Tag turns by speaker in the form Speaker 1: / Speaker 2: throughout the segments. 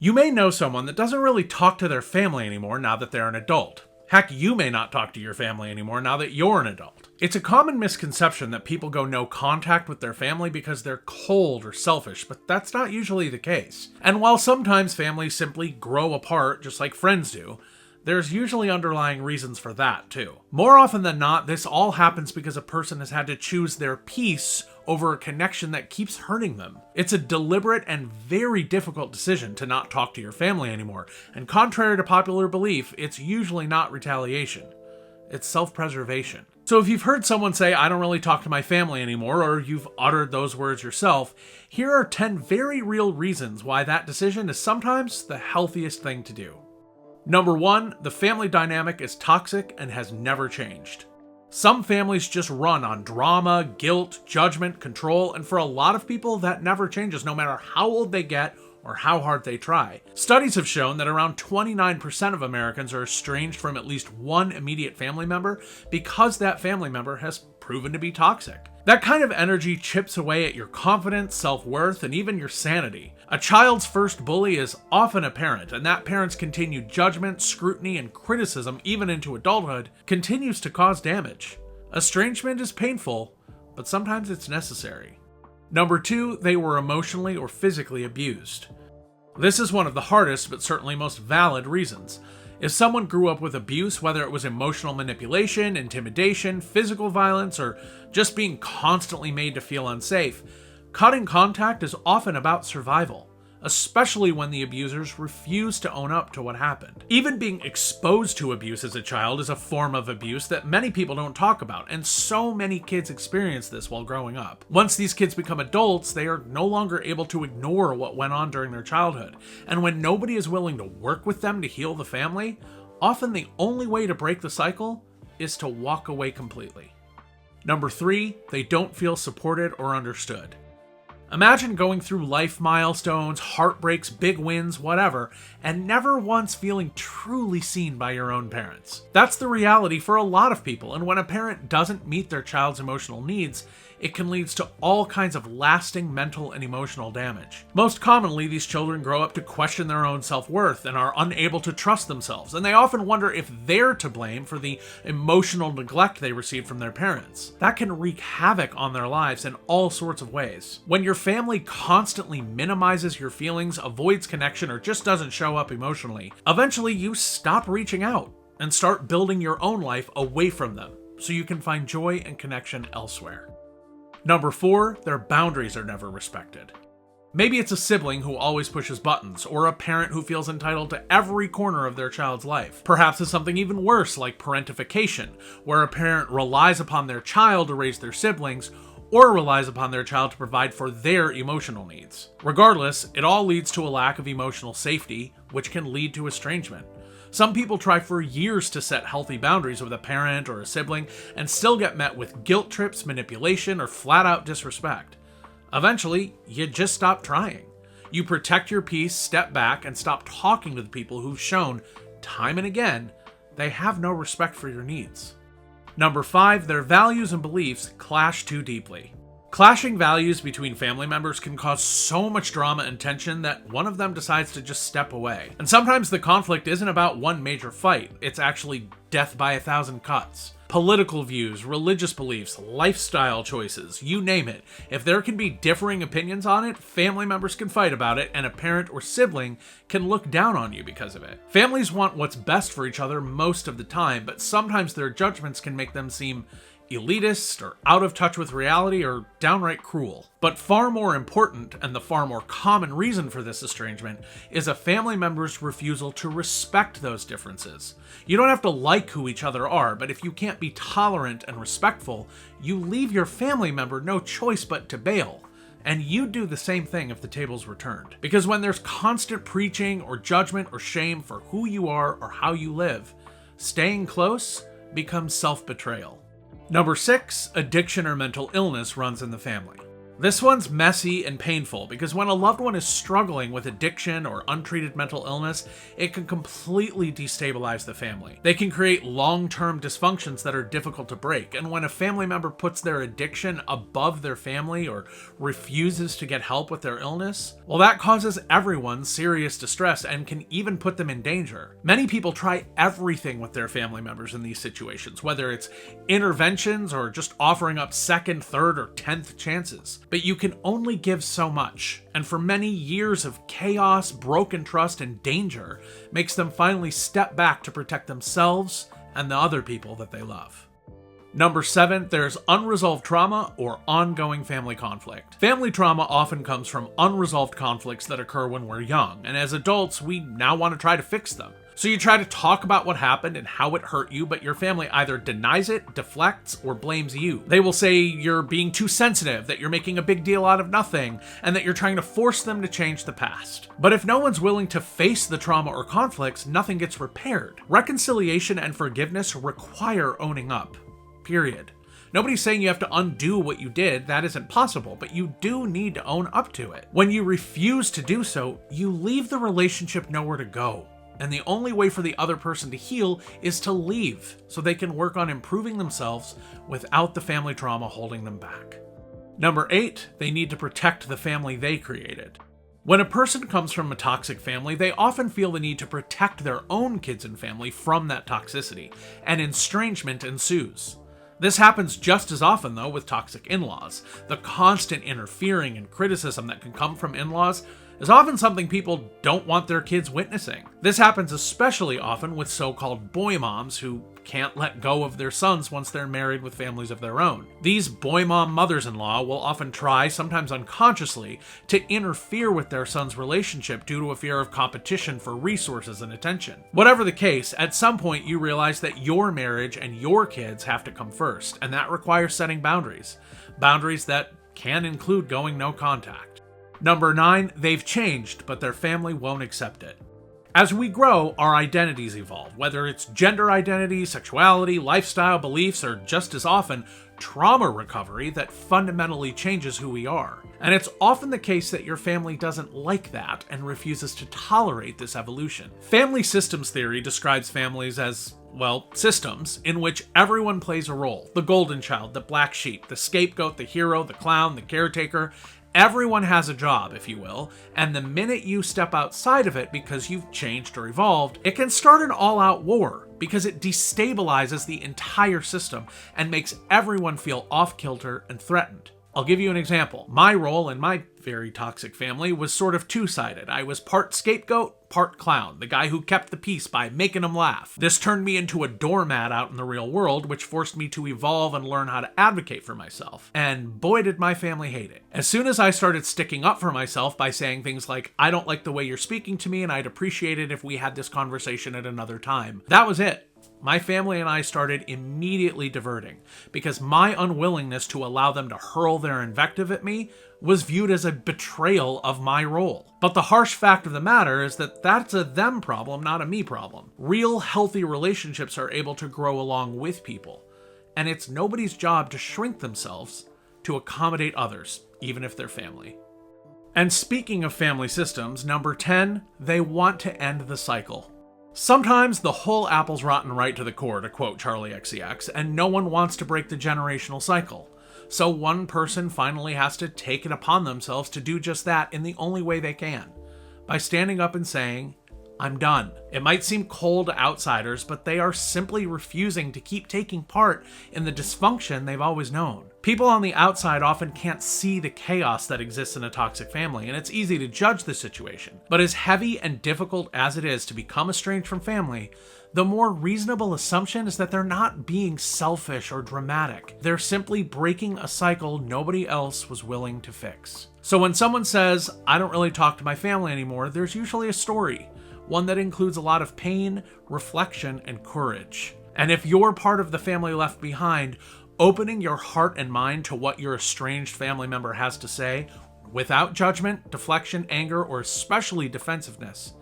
Speaker 1: You may know someone that doesn't really talk to their family anymore now that they're an adult. Heck, you may not talk to your family anymore now that you're an adult. It's a common misconception that people go no contact with their family because they're cold or selfish, but that's not usually the case. And while sometimes families simply grow apart just like friends do, there's usually underlying reasons for that too. More often than not, this all happens because a person has had to choose their peace over a connection that keeps hurting them. It's a deliberate and very difficult decision to not talk to your family anymore, and contrary to popular belief, it's usually not retaliation. It's self-preservation. So if you've heard someone say, "I don't really talk to my family anymore," or you've uttered those words yourself, here are 10 very real reasons why that decision is sometimes the healthiest thing to do. Number 1, the family dynamic is toxic and has never changed. Some families just run on drama, guilt, judgment, control, and for a lot of people, that never changes no matter how old they get or how hard they try. Studies have shown that around 29% of Americans are estranged from at least one immediate family member because that family member has proven to be toxic. That kind of energy chips away at your confidence, self-worth, and even your sanity. A child's first bully is often a parent, and that parent's continued judgment, scrutiny, and criticism, even into adulthood, continues to cause damage. Estrangement is painful, but sometimes it's necessary. Number 2, they were emotionally or physically abused. This is one of the hardest, but certainly most valid reasons. If someone grew up with abuse, whether it was emotional manipulation, intimidation, physical violence, or just being constantly made to feel unsafe, cutting contact is often about survival, especially when the abusers refuse to own up to what happened. Even being exposed to abuse as a child is a form of abuse that many people don't talk about, and so many kids experience this while growing up. Once these kids become adults, they are no longer able to ignore what went on during their childhood, and when nobody is willing to work with them to heal the family, often the only way to break the cycle is to walk away completely. Number 3, they don't feel supported or understood. Imagine going through life milestones, heartbreaks, big wins, whatever, and never once feeling truly seen by your own parents. That's the reality for a lot of people, and when a parent doesn't meet their child's emotional needs, it can lead to all kinds of lasting mental and emotional damage. Most commonly, these children grow up to question their own self-worth and are unable to trust themselves, and they often wonder if they're to blame for the emotional neglect they received from their parents. That can wreak havoc on their lives in all sorts of ways. When your family constantly minimizes your feelings, avoids connection, or just doesn't show up emotionally, eventually you stop reaching out and start building your own life away from them so you can find joy and connection elsewhere. Number 4, their boundaries are never respected. Maybe it's a sibling who always pushes buttons, or a parent who feels entitled to every corner of their child's life. Perhaps it's something even worse, like parentification, where a parent relies upon their child to raise their siblings, or relies upon their child to provide for their emotional needs. Regardless, it all leads to a lack of emotional safety, which can lead to estrangement. Some people try for years to set healthy boundaries with a parent or a sibling and still get met with guilt trips, manipulation, or flat-out disrespect. Eventually, you just stop trying. You protect your peace, step back, and stop talking to the people who've shown, time and again, they have no respect for your needs. Number 5, their values and beliefs clash too deeply. Clashing values between family members can cause so much drama and tension that one of them decides to just step away. And sometimes the conflict isn't about one major fight, it's actually death by 1,000 cuts. Political views, religious beliefs, lifestyle choices, you name it. If there can be differing opinions on it, family members can fight about it, and a parent or sibling can look down on you because of it. Families want what's best for each other most of the time, but sometimes their judgments can make them seem elitist or out of touch with reality or downright cruel. But far more important, and the far more common reason for this estrangement, is a family member's refusal to respect those differences. You don't have to like who each other are, but if you can't be tolerant and respectful, you leave your family member no choice but to bail. And you do the same thing if the tables were turned. Because when there's constant preaching or judgment or shame for who you are or how you live, staying close becomes self-betrayal. Number 6, addiction or mental illness runs in the family. This one's messy and painful because when a loved one is struggling with addiction or untreated mental illness, it can completely destabilize the family. They can create long-term dysfunctions that are difficult to break, and when a family member puts their addiction above their family or refuses to get help with their illness, well, that causes everyone serious distress and can even put them in danger. Many people try everything with their family members in these situations, whether it's interventions or just offering up second, third, or 10th chances. But you can only give so much, and for many years of chaos, broken trust, and danger makes them finally step back to protect themselves and the other people that they love. Number 7, there's unresolved trauma or ongoing family conflict. Family trauma often comes from unresolved conflicts that occur when we're young, and as adults, we now want to try to fix them. So you try to talk about what happened and how it hurt you, but your family either denies it, deflects, or blames you. They will say you're being too sensitive, that you're making a big deal out of nothing, and that you're trying to force them to change the past. But if no one's willing to face the trauma or conflicts, nothing gets repaired. Reconciliation and forgiveness require owning up. Period. Nobody's saying you have to undo what you did. That isn't possible, but you do need to own up to it. When you refuse to do so, you leave the relationship nowhere to go. And the only way for the other person to heal is to leave so they can work on improving themselves without the family trauma holding them back. Number 8, they need to protect the family they created. When a person comes from a toxic family, they often feel the need to protect their own kids and family from that toxicity, and estrangement ensues. This happens just as often, though, with toxic in-laws. The constant interfering and criticism that can come from in-laws is often something people don't want their kids witnessing. This happens especially often with so-called boy moms who can't let go of their sons once they're married with families of their own. These boy mom mothers-in-law will often try, sometimes unconsciously, to interfere with their son's relationship due to a fear of competition for resources and attention. Whatever the case, at some point you realize that your marriage and your kids have to come first, and that requires setting boundaries. Boundaries that can include going no contact. Number 9, they've changed, but their family won't accept it. As we grow, our identities evolve, whether it's gender identity, sexuality, lifestyle, beliefs, or just as often, trauma recovery that fundamentally changes who we are. And it's often the case that your family doesn't like that and refuses to tolerate this evolution. Family systems theory describes families as, well, systems in which everyone plays a role. The golden child, the black sheep, the scapegoat, the hero, the clown, the caretaker. Everyone has a job, if you will, and the minute you step outside of it because you've changed or evolved, it can start an all-out war because it destabilizes the entire system and makes everyone feel off-kilter and threatened. I'll give you an example. My role in my very toxic family was sort of two-sided. I was part scapegoat, part clown, the guy who kept the peace by making them laugh. This turned me into a doormat out in the real world, which forced me to evolve and learn how to advocate for myself. And boy, did my family hate it. As soon as I started sticking up for myself by saying things like, I don't like the way you're speaking to me and I'd appreciate it if we had this conversation at another time, that was it. My family and I started immediately diverting because my unwillingness to allow them to hurl their invective at me was viewed as a betrayal of my role. But the harsh fact of the matter is that that's a them problem, not a me problem. Real healthy relationships are able to grow along with people, and it's nobody's job to shrink themselves to accommodate others, even if they're family. And speaking of family systems, number 10, they want to end the cycle. Sometimes the whole apple's rotten right to the core, to quote Charlie XCX, and no one wants to break the generational cycle. So one person finally has to take it upon themselves to do just that in the only way they can, by standing up and saying, I'm done. It might seem cold to outsiders, but they are simply refusing to keep taking part in the dysfunction they've always known. People on the outside often can't see the chaos that exists in a toxic family, and it's easy to judge the situation. But as heavy and difficult as it is to become estranged from family, the more reasonable assumption is that they're not being selfish or dramatic. They're simply breaking a cycle nobody else was willing to fix. So when someone says, I don't really talk to my family anymore, there's usually a story. One that includes a lot of pain, reflection, and courage. And if you're part of the family left behind, opening your heart and mind to what your estranged family member has to say, without judgment, deflection, anger, or especially defensiveness,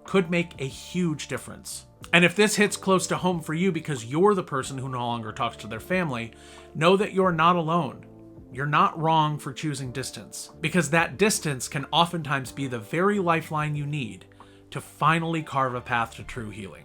Speaker 1: could make a huge difference. And if this hits close to home for you because you're the person who no longer talks to their family, know that you're not alone. you're not wrong for choosing distance, because that distance can oftentimes be the very lifeline you need to finally carve a path to true healing.